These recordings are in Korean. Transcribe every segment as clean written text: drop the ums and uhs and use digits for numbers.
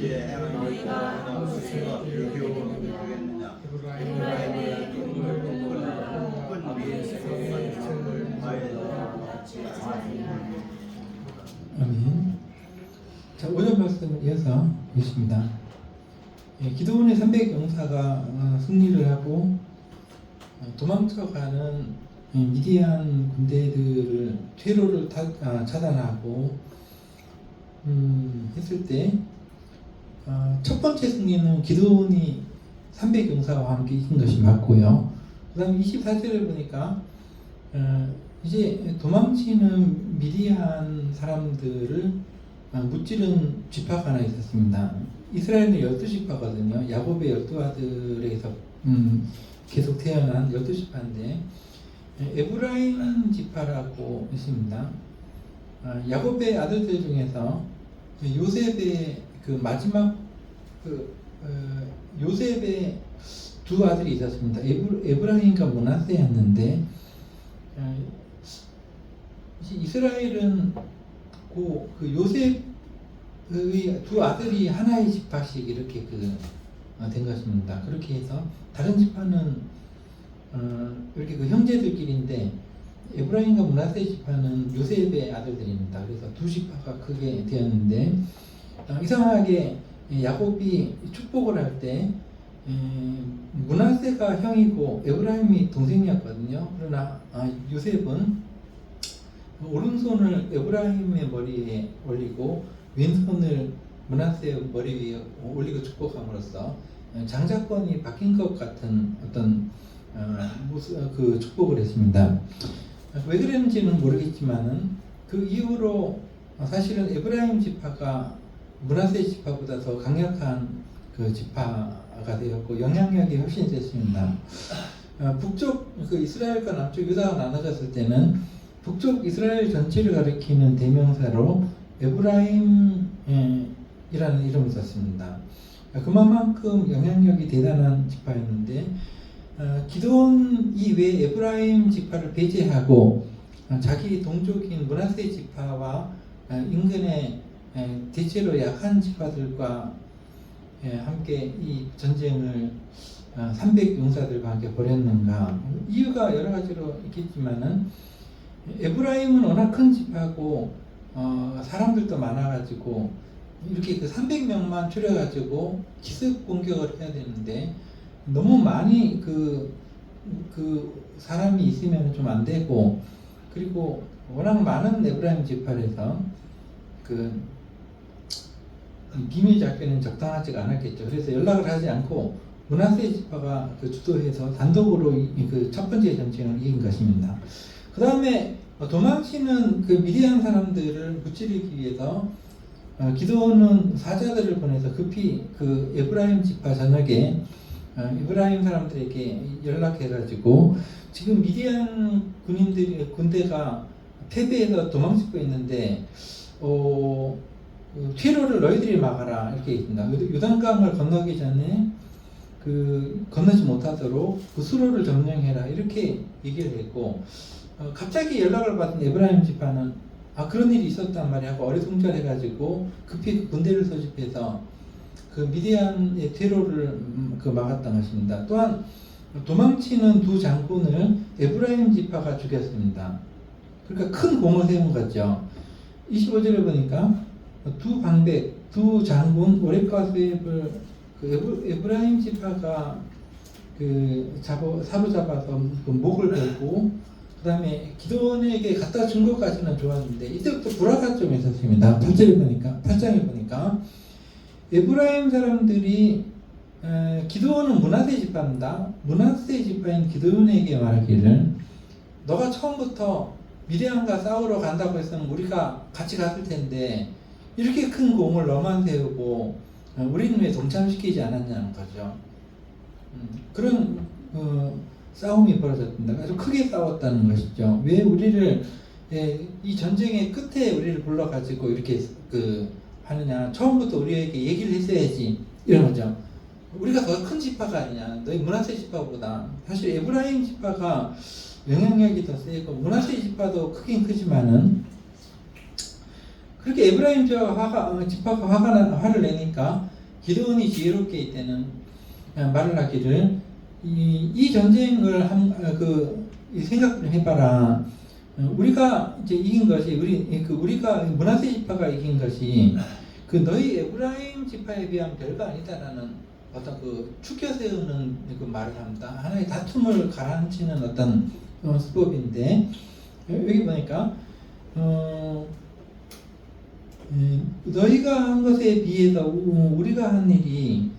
이제 너희가 너희가 비교하느냐 에브라임의 큰 위에서 아멘. 자, 오전 말씀을 이어서 읽습니다. 기드온의 300용사가 승리를 하고 도망쳐가는 미디안 군대들을 퇴로를 차단하고 했을 때 첫 번째 승리는 기드온이 300용사와 함께 이긴 것이 맞고요. 그 다음에 24절을 보니까 이제 도망치는 미디안 사람들을 무찌른 지파가 하나 있었습니다. 이스라엘은 12지파거든요. 야곱의 12아들에서 계속 태어난 12지파인데 에브라임 지파라고 있습니다. 야곱의 아들들 중에서 요셉의 그 마지막 요셉의 두 아들이 있었습니다. 에브라임과 므낫세였는데 이스라엘은 그 요셉의 두 아들이 하나의 지파씩 이렇게 된 것입니다. 그렇게 해서 다른 지파는 이렇게 형제들끼리인데 에브라임과 므낫세 지파는 요셉의 아들들입니다. 그래서 두 지파가 크게 되었는데 이상하게 야곱이 축복을 할 때 므낫세가 형이고 에브라임이 동생이었거든요. 그러나 요셉은 오른손을 에브라임의 머리에 올리고 왼손을 므낫세의 머리 위에 올리고 축복함으로써 장자권이 바뀐 것 같은 어떤 그 축복을 했습니다. 왜 그랬는지는 모르겠지만은 그 이후로 사실은 에브라임 지파가 므낫세 지파보다 더 강력한 그 지파가 되었고 영향력이 훨씬 됐습니다. 북쪽 그 이스라엘과 남쪽 유다가 나눠졌을 때는 북쪽 이스라엘 전체를 가리키는 대명사로 에브라임이라는 이름을 썼습니다. 그만큼 영향력이 대단한 지파였는데 기드온이 왜 에브라임 지파를 배제하고 자기 동족인 므낫세 지파와 인근의 대체로 약한 지파들과 함께 이 전쟁을 300용사들과 함께 벌였는가? 이유가 여러 가지로 있겠지만은 에브라임은 워낙 큰 지파고 사람들도 많아가지고 이렇게 그 300명만 추려가지고 기습 공격을 해야 되는데 너무 많이 그 사람이 있으면 좀 안 되고 그리고 워낙 많은 에브라임 지파에서 그 기밀 작전은 적당하지가 않았겠죠. 그래서 연락을 하지 않고 므낫세 지파가 주도해서 단독으로 그 첫 번째 전쟁을 이긴 것입니다. 그 다음에 도망치는 그 미디안 사람들을 무찌르기 위해서 기드온은 사자들을 보내서 급히 그 에브라임 지파 전역에 에브라임 사람들에게 연락해가지고 지금 미디안 군대가 패배해서 도망치고 있는데 퇴로를 너희들이 막아라 이렇게 있습니다. 요단강을 건너기 전에 건너지 못하도록 그 수로를 점령해라 이렇게 얘기를 했고 갑자기 연락을 받은 에브라임 지파는 그런 일이 있었단 말이야 하고 어리둥절해가지고 급히 그 군대를 소집해서 그 미디안의 퇴로를 막았던 것입니다. 또한 도망치는 두 장군을 에브라임 지파가 죽였습니다. 그러니까 큰 공을 세운 거죠. 25절을 보니까 두 방백, 두 장군 오렙과 수앱을 에브라임 지파가 사로잡아서 목을 베고 그 다음에 기드온에게 갖다 준 것까지는 좋았는데 이때부터 불화가 좀 있었습니다. 8장에 보니까 에브라임 사람들이 기드온은 므낫세 지파입니다. 므낫세 지파인 기드온에게 말하기를 너가 처음부터 미디안과 싸우러 간다고 했으면 우리가 같이 갔을 텐데 이렇게 큰 공을 너만 세우고 우리는 왜 동참시키지 않았냐는 거죠. 그런 싸움이 벌어졌습니다. 아주 크게 싸웠다는 것이죠. 왜 우리를 이 전쟁의 끝에 우리를 불러가지고 이렇게 하느냐. 처음부터 우리에게 얘기를 했어야지 이런 거죠. 우리가 더 큰 지파가 아니냐. 너희 므낫세 지파보다 사실 에브라임 지파가 영향력이 더 세고 므낫세 지파도 크긴 크지만은 그렇게 에브라임 지파가 화를 내니까 기드온이 지혜롭게 이때는 말을 하기를 이 전쟁을 이 생각 좀 해봐라. 우리가 이제 이긴 것이 우리가 므낫세 지파가 이긴 것이 너희 에브라임 지파에 비하면 별거 아니다라는 어떤 추켜 세우는 말을 합니다. 하나의 다툼을 가라앉히는 어떤 수법인데 여기 보니까 너희가 한 것에 비해서 우리가 한 일이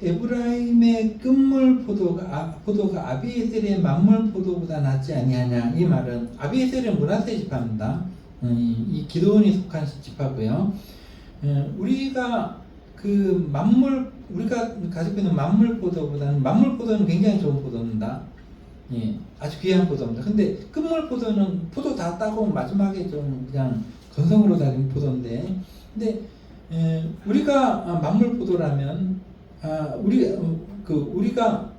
에브라임의 끝물 포도가 아비에셀의 만물 포도보다 낫지 아니하냐. 이 말은 아비에셀은 므낫세 지파입니다. 이 기드온이 속한 지파고요. 우리가 우리가 가지고 있는 만물 포도는 굉장히 좋은 포도입니다. 예, 아주 귀한 포도입니다. 근데 끝물 포도는 포도 다 따고 마지막에 좀 그냥 건성으로 달린 포도인데, 근데 우리가 만물 포도라면 우리가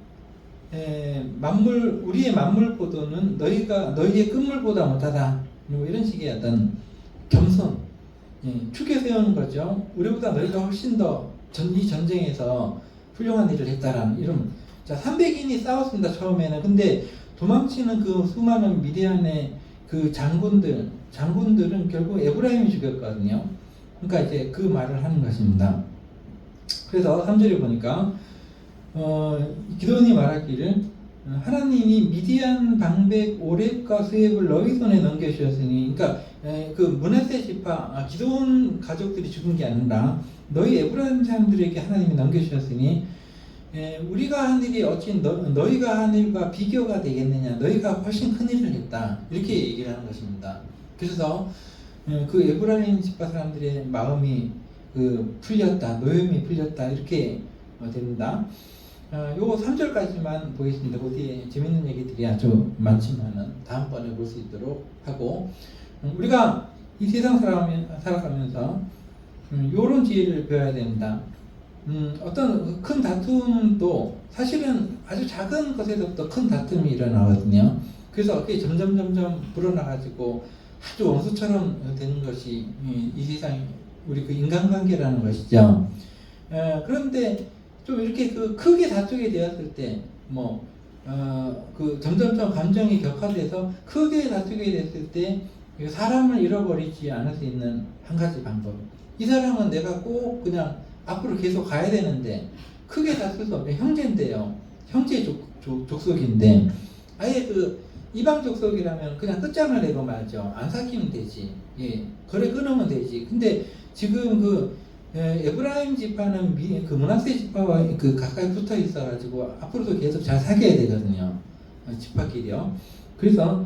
우리의 만물 포도는 너희의 끝물보다 못하다. 뭐 이런 식의 어떤 겸손, 축에 세우는 거죠. 우리보다 너희가 훨씬 더 이 전쟁에서 훌륭한 일을 했다라는 이런. 자, 300인이 싸웠습니다 처음에는. 근데 도망치는 수많은 미디안의 장군들은 결국 에브라임이 죽였거든요. 그러니까 이제 그 말을 하는 것입니다. 그래서 3절에 보니까 기드온이 말하기를 하나님이 미디안 방백 오렙과 스웹을 너희 손에 넘겨주셨으니, 그러니까 므낫세 지파 기드온 가족들이 죽은 게 아니라 너희 에브라임 사람들에게 하나님이 넘겨주셨으니 우리가 한 일이 어찌 너희가 한 일과 비교가 되겠느냐. 너희가 훨씬 큰 일을 했다. 이렇게 얘기를 하는 것입니다. 그래서 에브라임 지파 사람들의 마음이 풀렸다. 노염이 풀렸다. 이렇게 됩니다. 요거 3절까지만 보겠습니다. 그 뒤에 재밌는 얘기들이 아주 많지만은 다음번에 볼 수 있도록 하고, 우리가 이 세상 살아가면서 요런 지혜를 배워야 됩니다. 어떤 큰 다툼도 사실은 아주 작은 것에서부터 큰 다툼이 일어나거든요. 그래서 그게 점점 불어나가지고 아주 원수처럼 되는 것이 이 세상 우리 인간관계라는 것이죠. 그런데 좀 이렇게 크게 다투게 되었을 때, 점점점 감정이 격화돼서 크게 다투게 됐을 때 사람을 잃어버리지 않을 수 있는 한 가지 방법. 이 사람은 내가 꼭 그냥 앞으로 계속 가야 되는데 크게 다툴 수 없는 형제인데요. 형제 족속인데 아예 이방 족속이라면 그냥 끝장을 내고 말죠. 안 사귀면 되지. 예, 거래 끊으면 되지. 근데 지금 에브라임 지파는 므낫세 지파와 가까이 붙어 있어가지고 앞으로도 계속 잘 사귀어야 되거든요. 지파끼리요. 그래서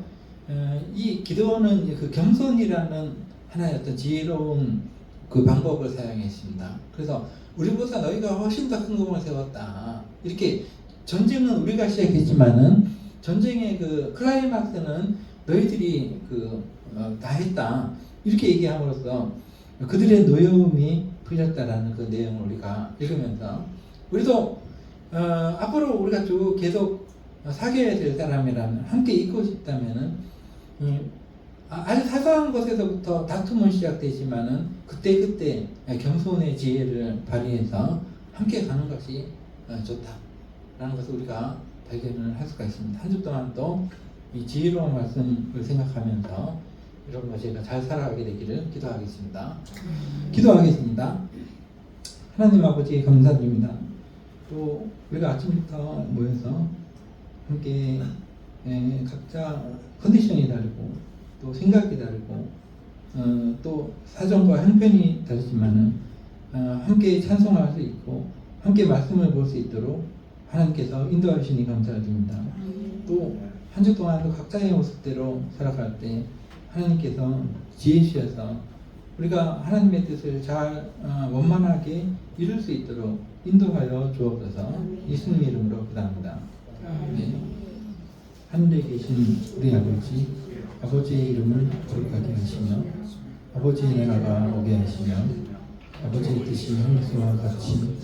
이 기드온은 겸손이라는 하나의 어떤 지혜로운 방법을 사용했습니다. 그래서 우리보다 너희가 훨씬 더 큰 공을 세웠다. 이렇게 전쟁은 우리가 시작했지만은 전쟁의 클라이막스는 너희들이 다 했다. 이렇게 얘기함으로써 그들의 노여움이 풀렸다라는 그 내용을 우리가 읽으면서 우리도 앞으로 우리가 쭉 계속 사귀어야 될 사람이라면, 함께 있고 싶다면은 아주 사소한 것에서부터 다툼은 시작되지만은 그때 겸손의 지혜를 발휘해서 함께 가는 것이 좋다라는 것을 우리가 발견을 할 수가 있습니다. 한 주 동안 또 이 지혜로운 말씀을 생각하면서 여러분과 제가 잘 살아가게 되기를 기도하겠습니다. 기도하겠습니다. 하나님 아버지 감사드립니다. 또 우리가 아침부터 모여서 함께 각자 컨디션이 다르고 또 생각이 다르고 또 사정과 형편이 다르지만은 함께 찬송할 수 있고 함께 말씀을 볼 수 있도록 하나님께서 인도하시니 감사드립니다. 또 한 주 동안도 각자의 모습대로 살아갈 때 하나님께서 지혜 주셔서 우리가 하나님의 뜻을 잘 원만하게 이룰 수 있도록 인도하여 주옵소서. 예수님 이름으로 기도합니다. 네. 하늘에 계신 우리 아버지의 이름을 거룩하게 하시며 아버지의 나라가 오게 하시며 아버지의 뜻이 하늘에서와 같이